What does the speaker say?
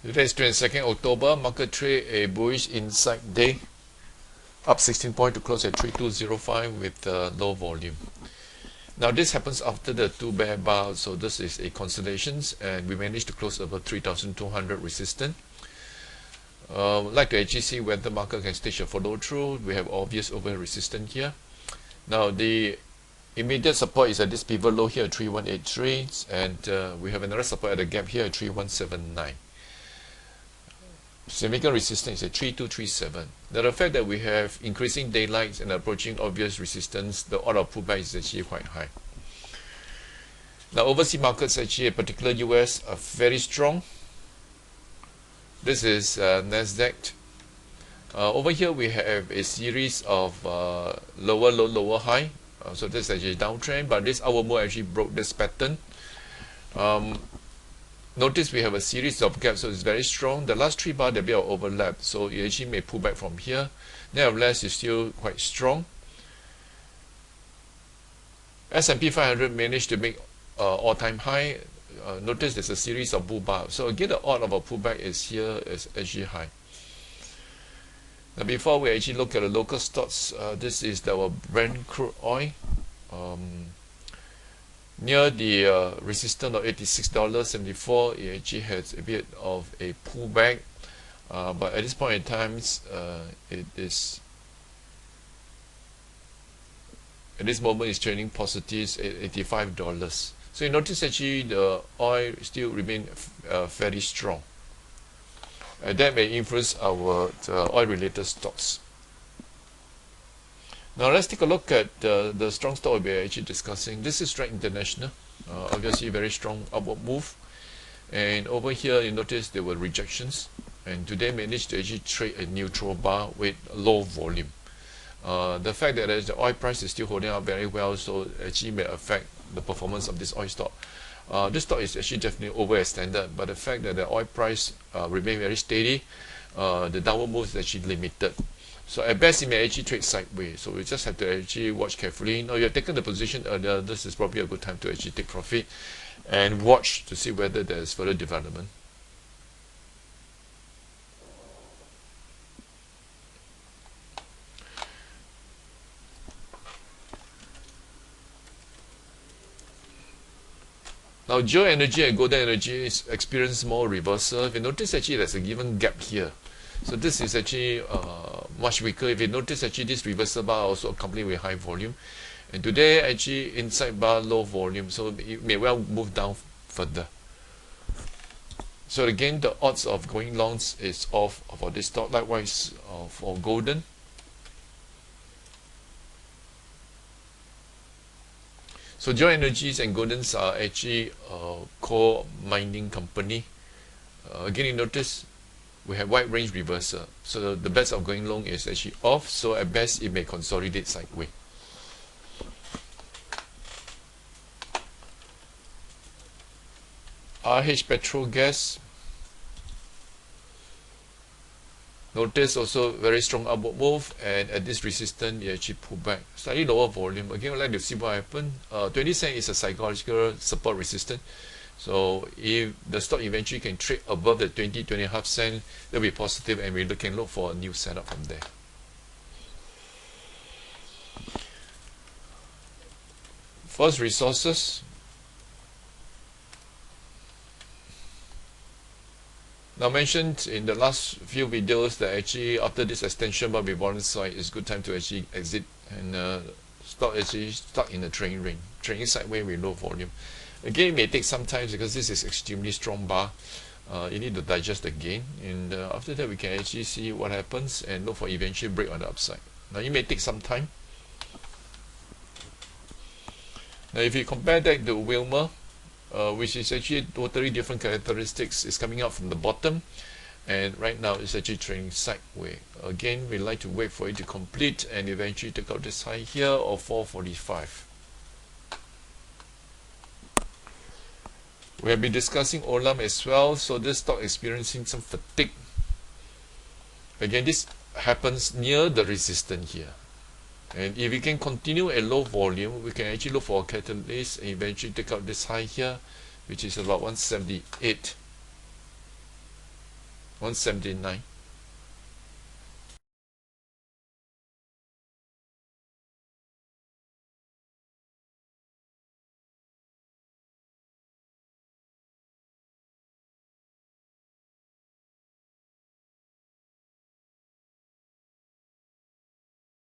Today is 22nd October, market trade a bullish inside day, up 16 points to close at 3205 with low volume. Now this happens after the two bear bars, so this is a consolidation and we managed to close above 3200 resistance. Like to actually see whether the market can stage a follow through. We have obvious over resistance here. Now the immediate support is at this pivot low here at 3183, and we have another support at the gap here at 3179. Significant resistance is at 3237. Now the fact that we have increasing daylight and approaching obvious resistance, the order of pullback is actually quite high. Now overseas markets actually, particularly US, are very strong. This is Nasdaq. Over here we have a series of lower low, lower high. So this is actually a downtrend, but this hour move actually broke this pattern. Notice we have a series of gaps, so it's very strong. The last three bars, they're a bit of overlap, so you actually may pull back from here. Nevertheless, it's still quite strong. S&P 500 managed to make all-time high. Notice there's a series of bull bars. So again, the odd of a pullback is here, is actually high. Now before we actually look at the local stocks, this is our Brent crude oil. Near the resistance of $86.74, it actually has a bit of a pullback, but at this point in time, it is at this moment is trading positives at $85. So you notice actually the oil still remain fairly strong, and that may influence our oil-related stocks. Now let's take a look at the strong stock we're actually discussing. This is Strike International, obviously very strong upward move, and over here you notice there were rejections, and today managed to actually trade a neutral bar with low volume. The fact that the oil price is still holding up very well, so actually may affect the performance of this oil stock. This stock is actually definitely overextended, but the fact that the oil price remain very steady, the downward move is actually limited. So at best, it may actually trade sideways. So we just have to actually watch carefully. Now you've taken the position earlier, this is probably a good time to actually take profit and watch to see whether there is further development. Now Geo Energy and Golden Energy is experience more reversal. If you notice actually there's a given gap here. So this is actually much weaker. If you notice actually this reversal bar also accompanied with high volume, and today actually inside bar low volume, so it may well move down further. So again, the odds of going longs is off for this stock. Likewise for Golden. So Geo Energies and Goldens are actually coal mining company. Again, you notice we have wide range reversal, so the bets of going long is actually off, so at best it may consolidate sideways. RH Petrol Gas, notice also very strong upward move, and at this resistance it actually pull back. Slightly lower volume. Again, I'd like to see what happened. 20 cents is a psychological support resistance. So if the stock eventually can trade above the 20.5 cents, that'll be positive, and we can look for a new setup from there. First Resources. Now mentioned in the last few videos that actually after this extension bar with volume side, it's good time to actually exit, and stock actually stuck in the trailing range, trading sideways with low volume. Again, it may take some time because this is extremely strong bar. You need to digest the gain, and after that we can actually see what happens and look for eventual break on the upside. Now it may take some time. Now if you compare that to Wilmer, which is actually totally different characteristics, is coming out from the bottom, and right now it's actually trading sideways. Again, we like to wait for it to complete and eventually take out this high here of 445. We have been discussing Olam as well, so this stock experiencing some fatigue. Again, this happens near the resistance here, and if we can continue a low volume, we can actually look for a catalyst and eventually take out this high here, which is about 178. 179.